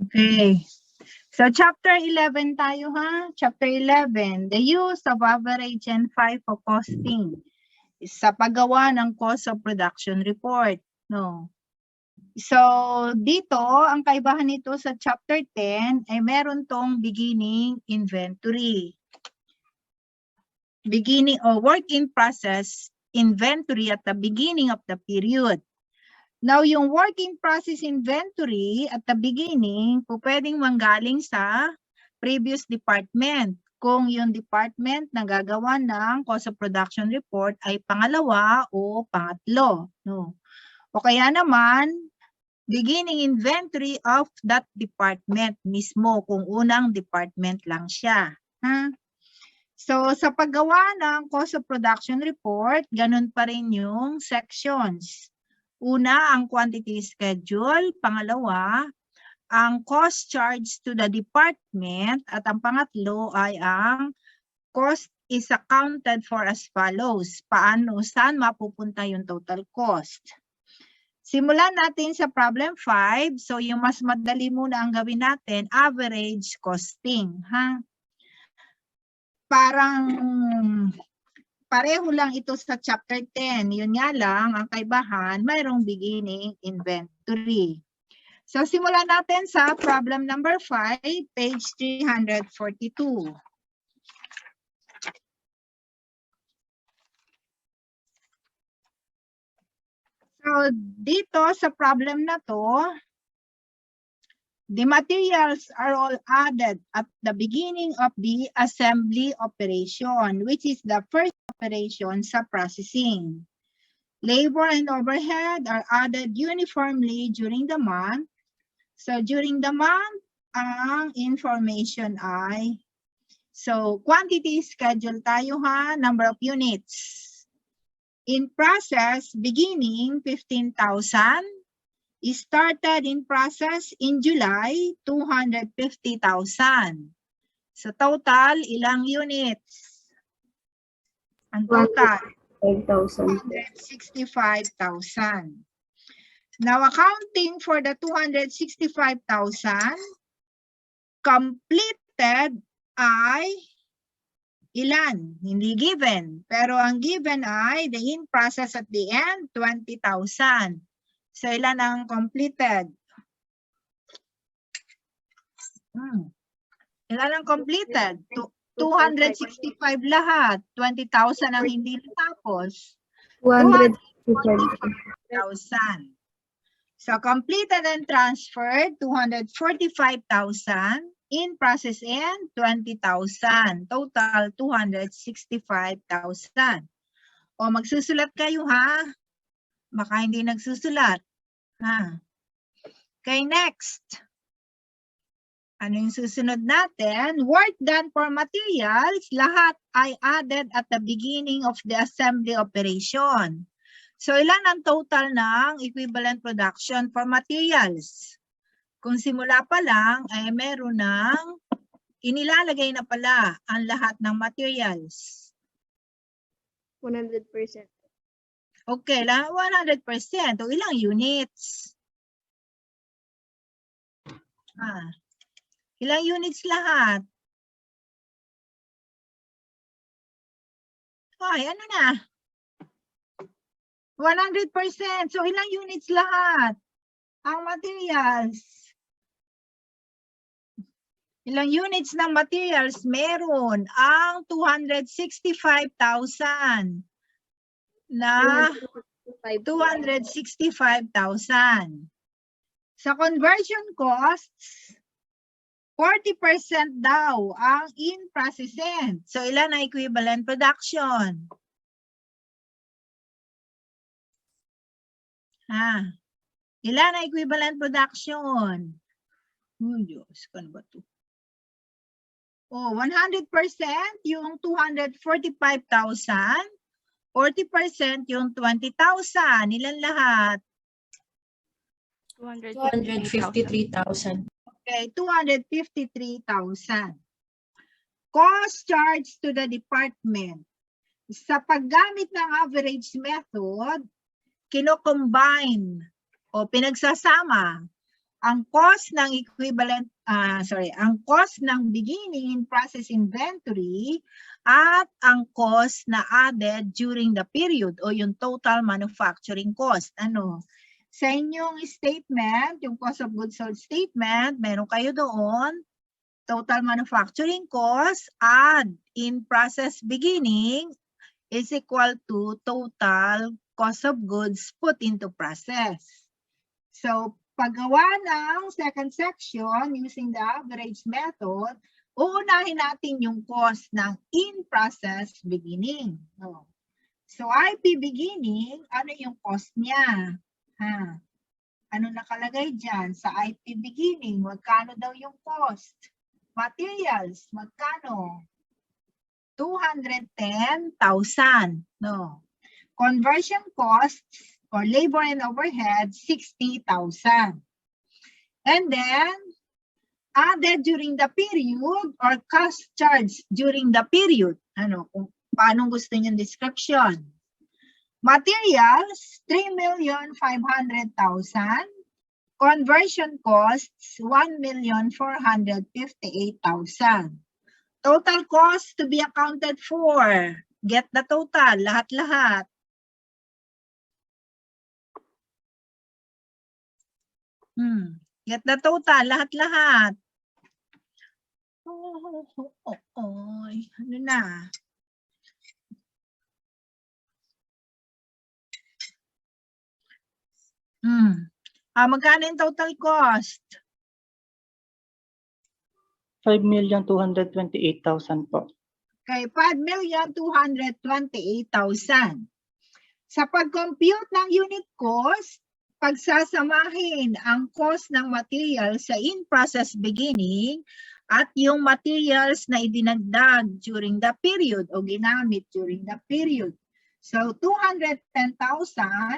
Okay. So, chapter 11 tayo ha. Chapter 11, the use of average and FIFO costing sa paggawa ng cost of production report. No. So, dito, ang kaibahan nito sa chapter 10 ay meron tong beginning inventory. Beginning or work in process inventory at the beginning of the period. Now, yung work in process inventory at the beginning, po pwedeng manggaling sa previous department. Kung yung department na gagawa ng cost of production report ay pangalawa o pangatlo. No? O kaya naman, beginning inventory of that department mismo, kung unang department lang siya. Ha? So, sa paggawa ng cost of production report, ganun pa rin yung sections. Una, ang quantity schedule. Pangalawa, ang cost charged to the department. At ang pangatlo ay ang cost is accounted for as follows. Paano, saan mapupunta yung total cost? Simulan natin sa problem 5. So, yung mas madali muna ang gawin natin, average costing. Ha? Parang pareho lang ito sa chapter 10. Yun nga lang, ang kaibahan, mayroong beginning inventory. So, simulan natin sa problem number 5, page 342. So, dito sa problem na to, the materials are all added at the beginning of the assembly operation, which is the first operation sa processing. Labor and overhead are added uniformly during the month. So, during the month, ang information ay, so, quantity schedule tayo ha, number of units. In process, beginning 15,000. Started in process in July, 250,000. So, total, ilang units? Ang total? 265,000. Now, accounting for the 265,000, completed ay ilan? Hindi given. Pero ang given ay the in process at the end, 20,000. So, ilan ang completed? Ilan ang completed? 265 lahat. 20,000 ang hindi natapos. 245,000. So, completed and transferred, 245,000. In process and 20,000. Total, 265,000. O, magsusulat kayo ha? Baka hindi nagsusulat. Ha? Okay, next. Ano yung susunod natin? Work done for materials, lahat ay added at the beginning of the assembly operation. So, ilan ang total ng equivalent production for materials? Kung simula pa lang, ay meron ng inilalagay na pala ang lahat ng materials. 100%. Okay, 100%. O ilang units? Ilang units lahat? Ay, ano na? 100%. So, ilang units lahat? Ang materials. Ilang units ng materials meron? Ang 265,000 na 265,000. Sa conversion costs, 40% daw ang in process end. So, ilan ang equivalent production? Ilan ang equivalent production? Oh, Diyos, ano ba ito? Oh, 100% yung 245,000. 40% yung 20,000. Ilan lahat? 253,000. Okay, 253,000. Cost charged to the department. Sa paggamit ng average method, kino-combine o pinagsasama ang cost ng ang cost ng beginning in process inventory at ang cost na added during the period o yung total manufacturing cost. Ano? Sa inyong statement, yung cost of goods sold statement, meron kayo doon, total manufacturing cost add in process beginning is equal to total cost of goods put into process. So, paggawa ng second section using the average method, uunahin natin yung cost ng in-process beginning. No. So, IP beginning, ano yung cost niya? Ano nakalagay dyan? Sa IP beginning, magkano daw yung cost? Materials, magkano? 210,000. No. Conversion costs or labor and overhead, 60,000. And then, added during the period or cost charged during the period. Ano, kung paano gusto niyong description. Materials, 3,500,000. Conversion costs, 1,458,000. Total cost to be accounted for. Get the total, lahat-lahat. Get the total, lahat-lahat. Ano na? Magkano yung total cost? 5,228,000 po. Okay, 5,228,000. Sa pag-compute ng unit cost, pagsasamahin ang cost ng material sa in-process beginning at yung materials na idinagdag during the period o ginamit during the period. So, 210,000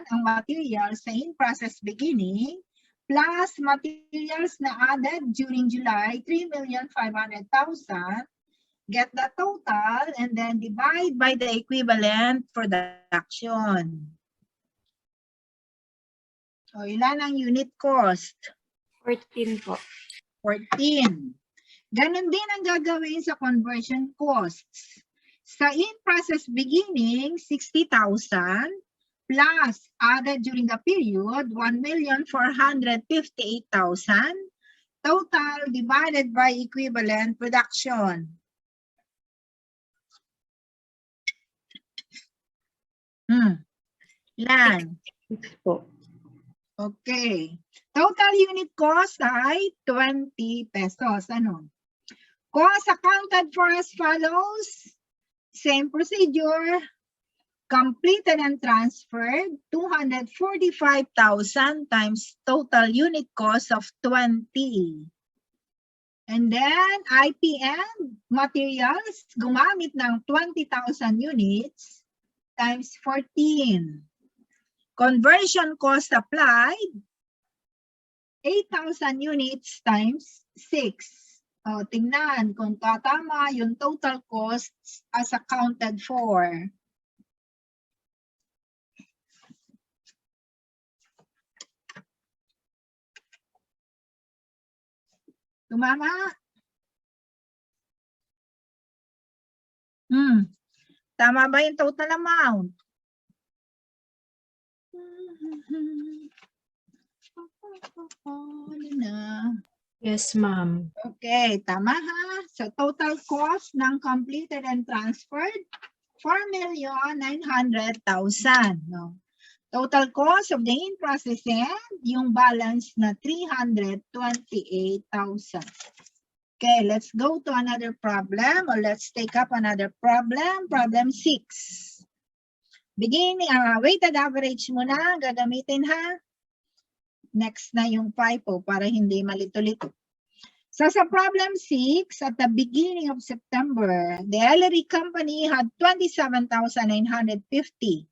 ang materials sa in-process beginning plus materials na added during July, 3,500,000. Get the total and then divide by the equivalent production. O, ilan ang unit cost? 14 po. 14. Ganon din ang gagawin sa conversion costs. Sa in-process beginning, 60,000 plus added during the period, 1,458,000. Total divided by equivalent production. Ilan? 6 po. Okay. Total unit cost ay 20 pesos. Ano? Cost accounted for as follows. Same procedure. Completed and transferred, 245,000 times total unit cost of 20. And then IPM materials, gumamit ng 20,000 units times 14. Conversion cost applied, 8,000 units times 6. O, tingnan kung tatama yung total costs as accounted for. Tumama? Tama ba yung total amount? Yes, ma'am. Okay, tama ha. So total cost ng completed and transferred, 4,900,000. No? Total cost of the in-process end, yung balance na 328,000. Okay, let's go to another problem or let's take up another problem. Problem 6. Beginning, weighted average muna gagamitin ha. Next na yung FIFO para hindi malito-lito. So sa problem 6, at the beginning of September, the Ellery Company had 27,950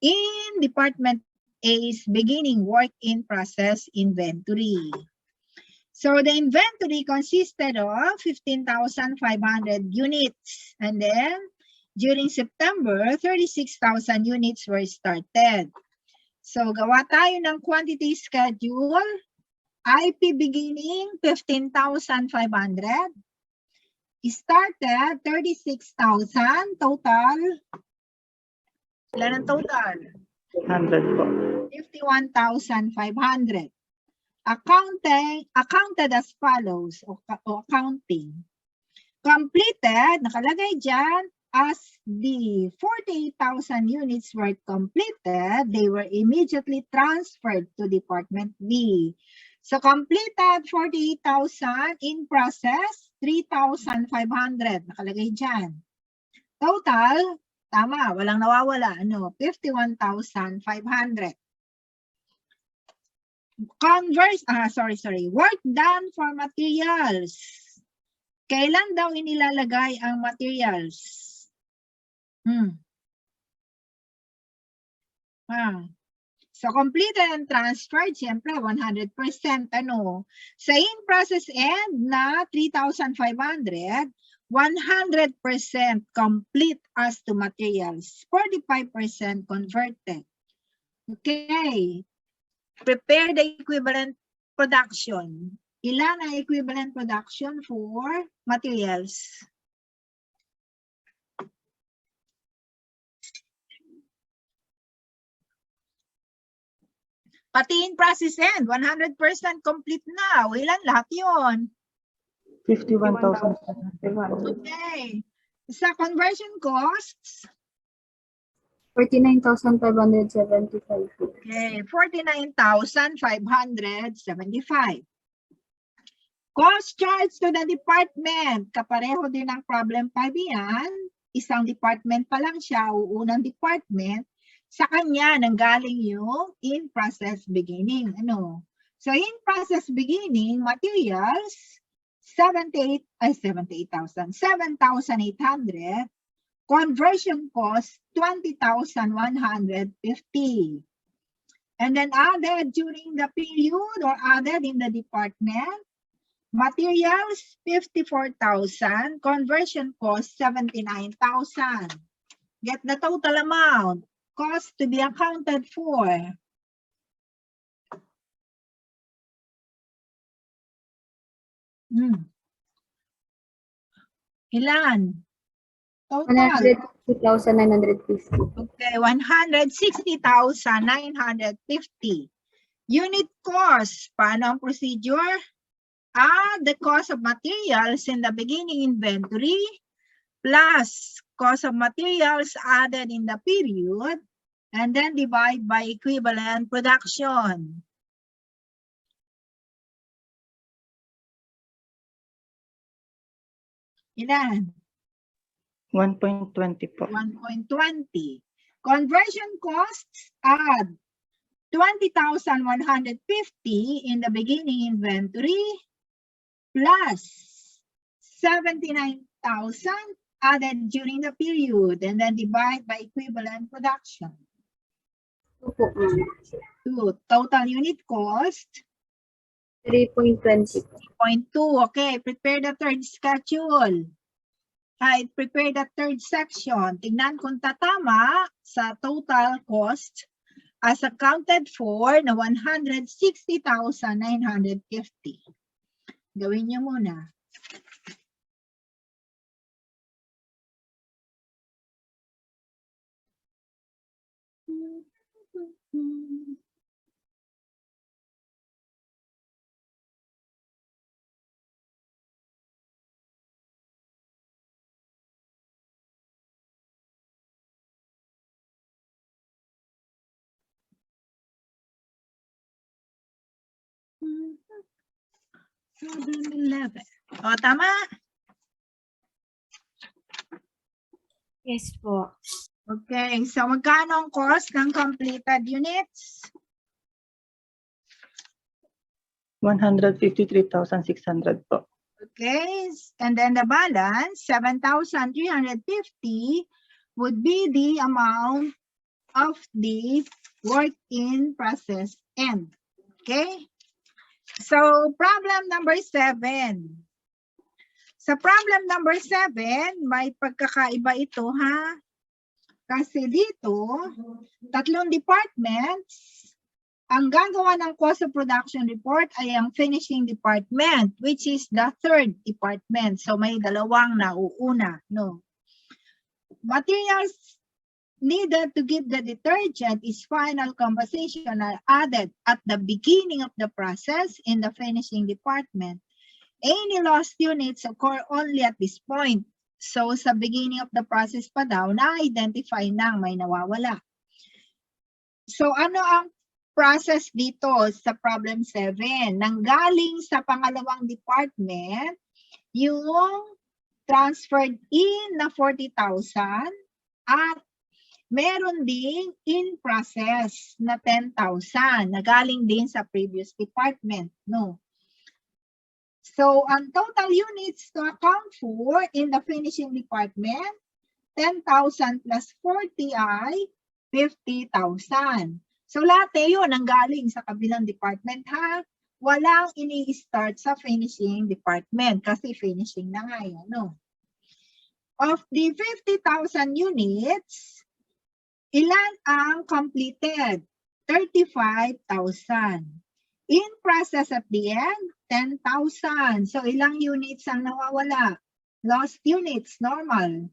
in Department A's beginning work in process inventory. So the inventory consisted of 15,500 units. And then during September, 36,000 units were started. So gawa tayo ng quantity schedule IP beginning 15,500. Started 36,000. Total. Ilan ang total? 100 po. 51,500. Accounted as follows, o accounting. Completed, nakalagay dyan, as the 48,000 units were completed, they were immediately transferred to Department B. So completed 48,000, in process 3,500, nakalagay dyan. Total, tama, walang nawawala, 51,500. Work done for materials. Kailan daw inilalagay ang materials? So, completed and transferred, siyempre, 100%, Sa in-process end na 3,500, 100% complete as to materials, 45% converted. Okay. Prepare the equivalent production. Ilan ang equivalent production for materials? Pati in process end, 100% complete na. Ilan lahat yun? 51,700. Okay. Sa conversion costs? 49,575. Okay, 49,575. Cost charge to the department. Kapareho din ang problem 5 yan. Isang department pa lang siya, unang department. Sa kanya, nanggaling yung in-process beginning. So, in-process beginning, materials, 7,800. Conversion cost, 20,150. And then added during the period or added in the department, materials, 54,000. Conversion cost, 79,000. Get the total amount. Cost to be accounted for. Ilan? Total. 160,950. Okay, 160,950. Unit cost. Paano ang procedure? Add the cost of materials in the beginning inventory plus cost of materials added in the period and then divide by equivalent production. Ilan? 1.20 po. 1.20. Conversion costs, add 20,150 in the beginning inventory plus 79,000 added during the period and then divide by equivalent production. Total unit cost 3.20. 3.2. Okay, prepare the third schedule. Prepare the third section. Tignan kung tatama sa total cost as accounted for na 160,950. Gawin niyo muna. O, tama? Yes po. Okay, so magkano ang cost ng completed units? 153,600 po. Okay, and then the balance, 7,350 would be the amount of the work in process end. Okay? So, problem number 7. Sa problem number 7, may pagkakaiba ito, ha? Kasi dito, tatlong departments, ang gagawa ng cost of production report ay ang finishing department, which is the third department. So may dalawang nauuna, no? Materials needed to give the detergent is final composition are added at the beginning of the process in the finishing department. Any lost units occur only at this point. So sa beginning of the process pa daw, na-identify nang may nawawala. So ano ang process dito sa problem 7? Nanggaling sa pangalawang department, yung transferred in na 40,000 at meron ding in process na 10,000 na galing din sa previous department, no? So, ang total units to account for in the finishing department, 10,000 plus 40 ay 50,000. So, lahat yun ang galing sa kabilang department, ha? Walang ini-start sa finishing department kasi finishing na nga yan, no? Of the 50,000 units, ilan ang completed? 35,000. In process at the end, 10,000. So, ilang units ang nawawala? Lost units, normal.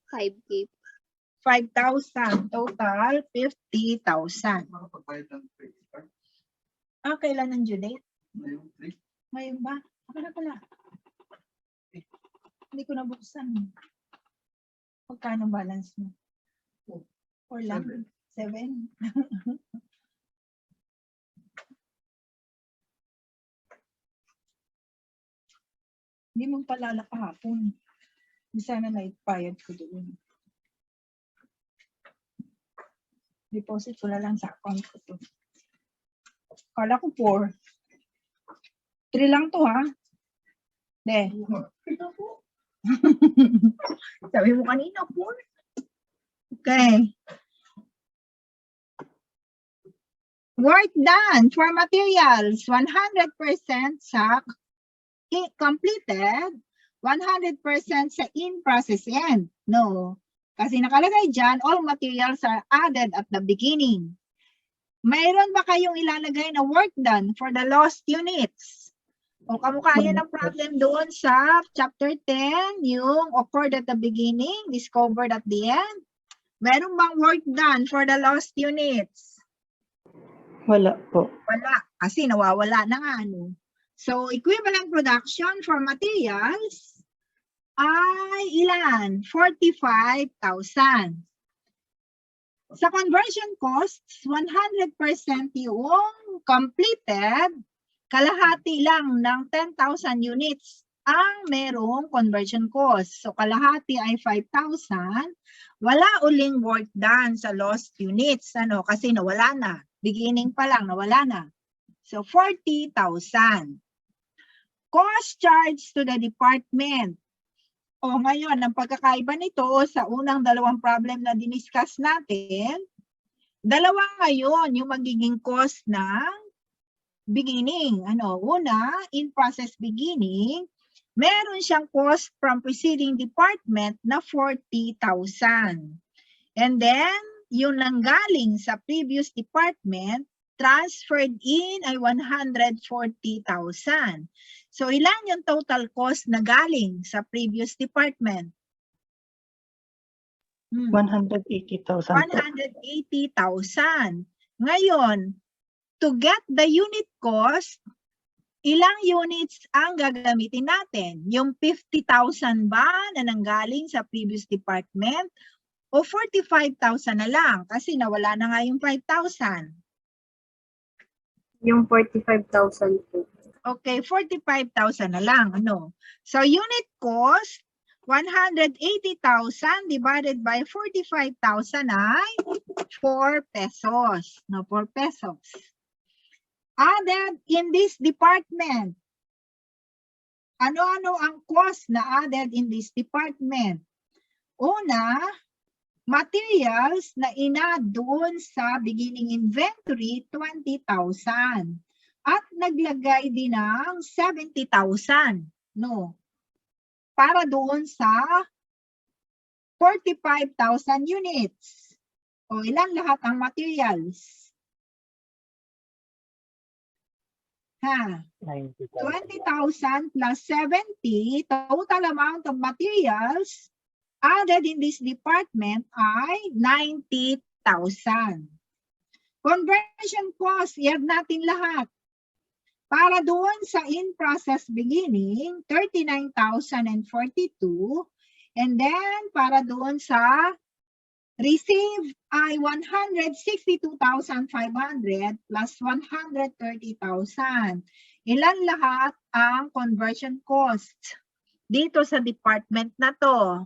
5K. 5,000. Total, 50,000. Ah, kailan ang due date? Ngayon ba? Ako na pala. Hindi ko nabuksan. Magkano balance mo? 4 lang? 7? Hindi mong palala kahapon. Di sana na-expired ko doon. Deposit ko na lang sa account ko to. Kala ko 4. 3 lang to, ha? De. Sabi mo kanina, 4. Okay. Work done for materials, 100% sa completed, 100% sa in-process end. No. Kasi nakalagay dyan, all materials are added at the beginning. Mayroon ba kayong ilalagay na work done for the lost units? O kamukha yan ang problem doon sa chapter 10, yung occurred at the beginning, discovered at the end. Meron bang work done for the lost units? Wala po. Wala, kasi nawawala na nga, no? So, equivalent production for materials ay ilan? 45,000. Sa conversion costs, 100% yung completed, kalahati lang ng 10,000 units ang merong conversion cost. So, kalahati ay 5,000. Wala uling work done sa lost units. Ano? Kasi nawala na. Beginning pa lang, nawala na. So, 40,000. Cost charged to the department. O ngayon, ang pagkakaiba nito sa unang dalawang problem na diniscuss natin, dalawa ngayon yung magiging cost ng beginning. Ano? Una, in process beginning, meron siyang cost from preceding department na 40,000. And then, yung nanggaling sa previous department, transferred in ay 140,000. So, ilan yung total cost na galing sa previous department? 180,000 po. 180,000. Ngayon, to get the unit cost, ilang units ang gagamitin natin? Yung 50,000 ba na nanggaling sa previous department? O 45,000 na lang kasi nawala na nga yung 5,000? Yung 45,000 po. Okay, 45,000 na lang. Ano? So, unit cost, 180,000 divided by 45,000 ay 4 pesos. No, 4 pesos. Added in this department. Ano-ano ang cost na added in this department? Una, materials na inad doon sa beginning inventory, 20,000. At naglagay din ng 70,000, no? Para doon sa 45,000 units. O ilan lahat ang materials? Ha? 90,000. 20,000 plus 70, total amount of materials added in this department ay 90,000. Conversion cost, i-add natin lahat. Para doon sa in-process beginning, 39,042. And then, para doon sa received ay 162,500 plus 130,000. Ilan lahat ang conversion cost dito sa department na to?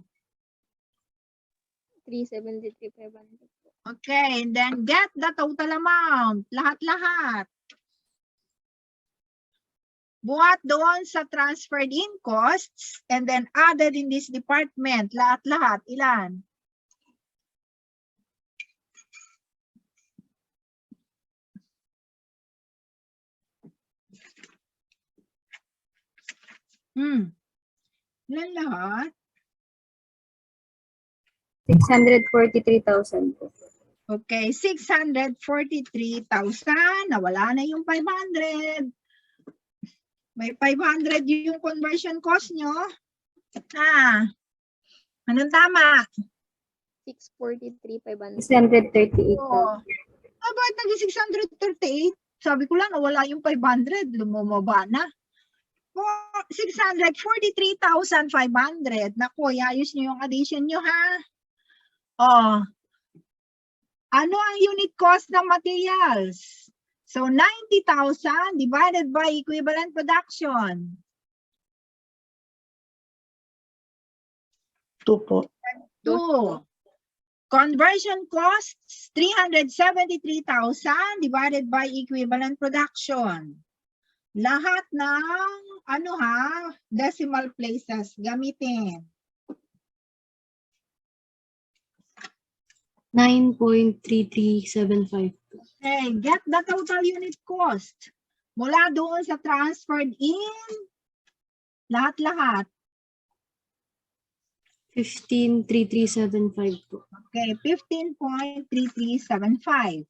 373,500 po. Okay, and then get the total amount. Lahat-lahat. Buhat doon sa transferred in costs and then added in this department. Lahat-lahat. Ilan? Ilan lahat? 643,000 po. Okay, 643,000. Nawala na yung 500. May 500 yung conversion cost nyo. Anong tama? 643,500. 638. 638 po. Bakit naging 638? Sabi ko lang, nawala yung 500. Lumababa na. 643,500. Naku, ayos nyo yung addition nyo, ha? Ano ang unit cost ng materials? So, 90,000 divided by equivalent production. 2 po. 2. Conversion costs, 373,000 divided by equivalent production. Lahat ng, decimal places gamitin. 9.3375. Okay, get the total unit cost. Mula doon sa transferred in, lahat-lahat. 15.3375 po. Okay, 15.3375.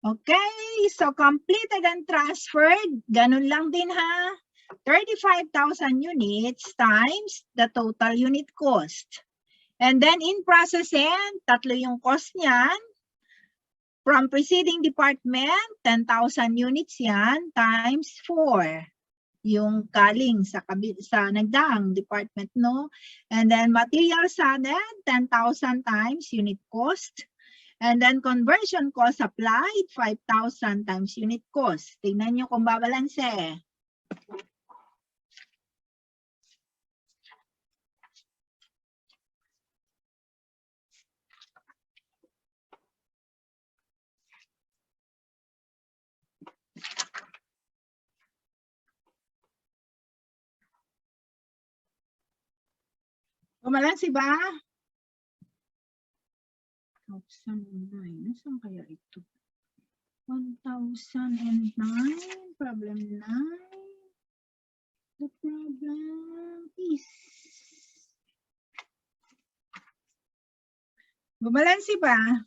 Okay, so completed and transferred, ganun lang din ha. 35,000 units times the total unit cost. And then in processing, tatlo yung cost niyan. From preceding department, 10,000 units yan times 4. Yung galing sa nagdaang department, no? And then materials added, 10,000 times unit cost. And then conversion cost applied, 5,000 times unit cost. Tingnan nyo kung babalanse. Bumalanse ba? 1,009. Nasaan kaya ito? 1,009. Problem 9. The problem is... Bumalanse ba?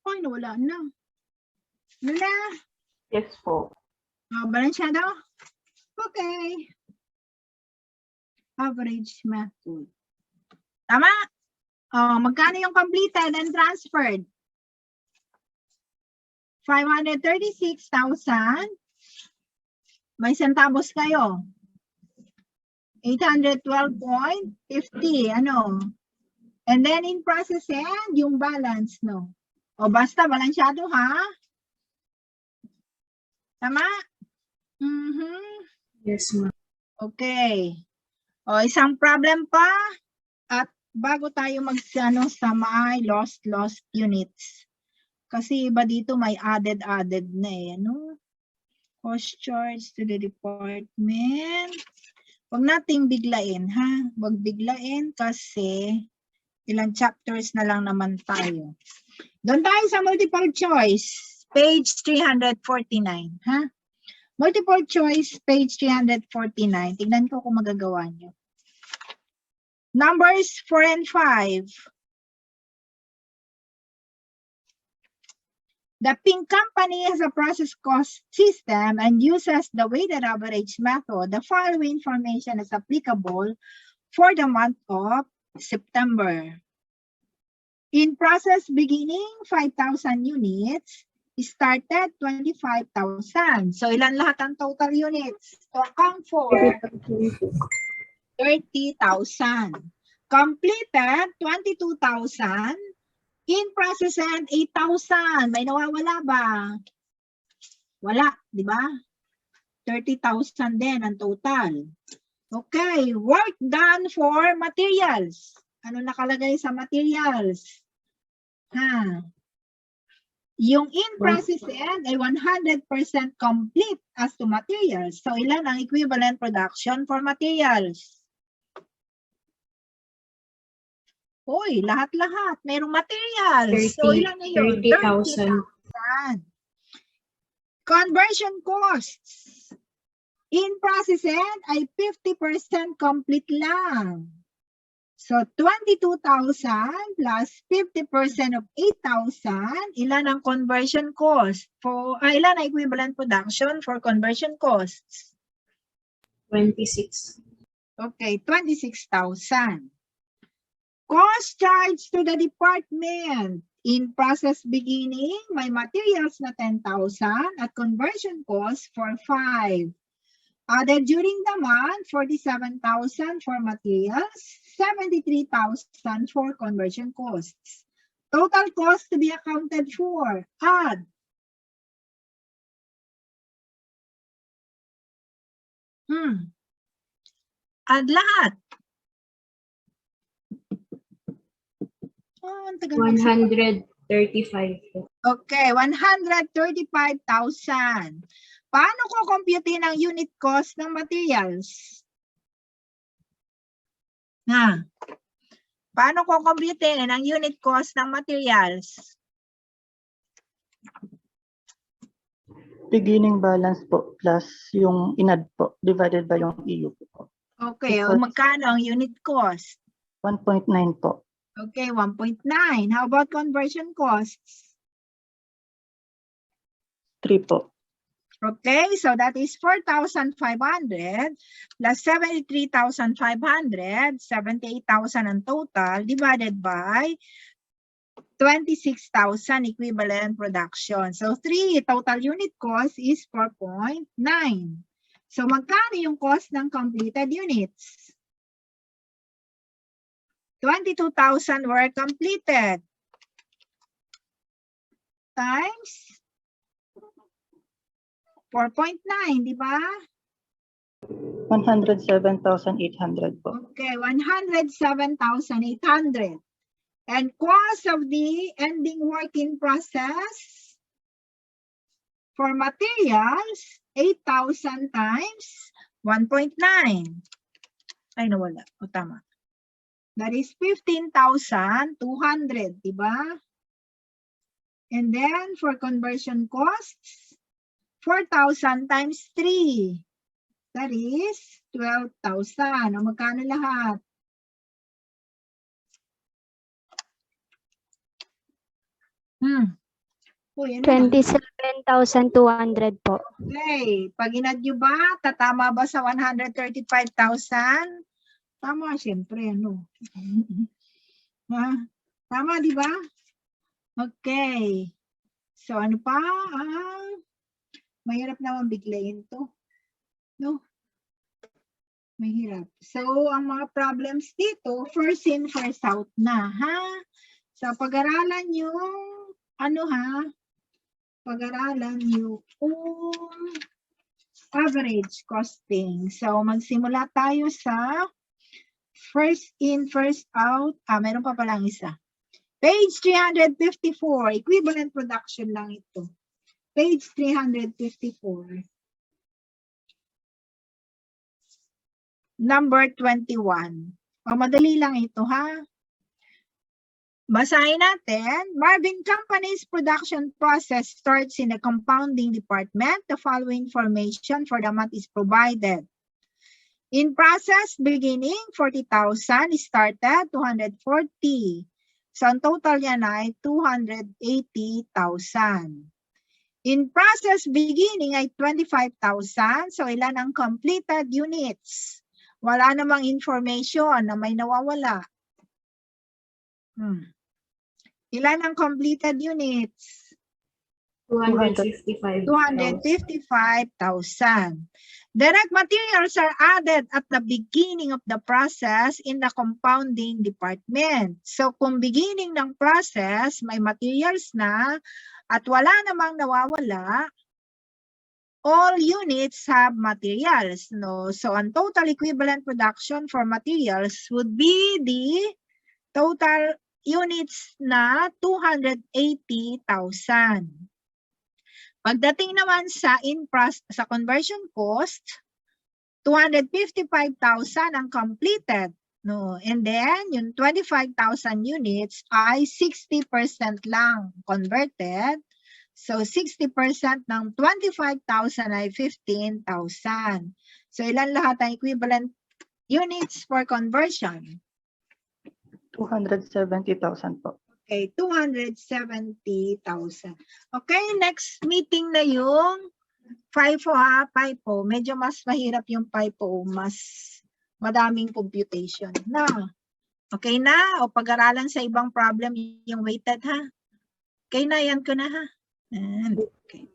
Ay, nawala na. Ano na? Yes po. Balansyado? Okay. Average method. Tama? Magkano yung completed and transferred? 536,000. May centavos kayo. 812.50. Ano? And then in processing, yung balance, no? O basta, balansyado, ha? Tama? Yes, ma'am. Okay. O, isang problem pa. At bago tayo sa may lost units. Kasi iba dito may added na eh. Ano? Cost charge to the department. Huwag nating biglain, ha? Huwag biglain kasi ilang chapters na lang naman tayo. Doon tayo sa multiple choice, page 349, ha? Multiple choice, page 349. Tignan ko kung magagawa nyo. Numbers 4 and 5. The pink company has a process cost system and uses the weighted average method. The following information is applicable for the month of September. In process beginning, 5,000 units. Started 25,000. So ilan lahat ang total units? To account for 30,000. Completed 22,000. In process and 8,000. May nawawala ba? Wala, di ba? 30,000 din ang total. Okay, work done for materials. Ano nakalagay sa materials? Yung in process end ay 100% complete as to materials. So ilan ang equivalent production for materials? Uy, lahat-lahat. Mayroong materials. So ilan na yun? 30,000. 30,000. Conversion costs. In process end ay 50% complete lang. So 22,000 plus 50% of 8,000, ilan ang conversion cost? Ilan ang equivalent production for conversion costs? 26. Okay, 26,000. Cost charge to the department. In process beginning, may materials na 10,000 at conversion cost for 5. Added during the month, 47,000 for materials, 73,000 for conversion costs. Total cost to be accounted for. Add. Add lahat. Oh, ang tagal 135. Okay, 135,000. Paano ko computein ang unit cost ng materials? Paano ko computein ang unit cost ng materials? Beginning balance po plus yung inad po divided by yung EU po. Okay, o magkano ang unit cost? 1.9 po. Okay, 1.9. How about conversion costs? 3 po. Okay, so that is 4,500 plus 73,500, 78,000 ang total divided by 26,000 equivalent production. So 3 total unit cost is 4.9. So magkano yung cost ng completed units? 22,000 were completed times 4.9, di ba? 107,800 po. Okay, 107,800. And cost of the ending work in process for materials, 8,000 times 1.9. Ay, nawala. O, tama. That is 15,200, di ba? And then for conversion costs, 4,000 times 3. That is 12,000. O magkano lahat? Uy, ano na? 27,200 po. Okay. Pag inad nyo ba, tatama ba sa 135,000? Tama, siyempre. Ano? Tama, di ba? Okay. So, ano pa? Mahirap naman biglayin to. No? Mahirap. So, ang mga problems dito, first in, first out na, ha? So, pag-aralan yung, pag-aralan yung average costing. So, magsimula tayo sa first in, first out. Meron pa palang isa. Page 354, equivalent production lang ito. Page 354. Number 21. Madali lang ito, ha? Basahin natin. Marvin Company's production process starts in the compounding department. The following information for the month is provided. In process beginning, 40,000, started 240. So ang total yan ay 280,000. In process beginning ay 25,000. So ilan ang completed units? Wala namang information na may nawawala. Ilan ang completed units? 255. 255,000. Direct materials are added at the beginning of the process in the compounding department. So kung beginning ng process, may materials na at wala namang nawawala, all units have materials. No? So ang total equivalent production for materials would be the total units na 280,000. Pagdating naman sa sa conversion cost, 255,000 ang completed, no? And then yung 25,000 units ay 60% lang converted. So 60% ng 25,000 ay 15,000. So ilan lahat ang equivalent units for conversion? 270,000 po. Okay, 270,000. Okay, next meeting na yung FIFO ha, FIFO. Medyo mas mahirap yung FIFO, mas madaming computation na. Okay na? O pag-aralan sa ibang problem yung weighted ha? Okay na, yan ko na ha? And, okay.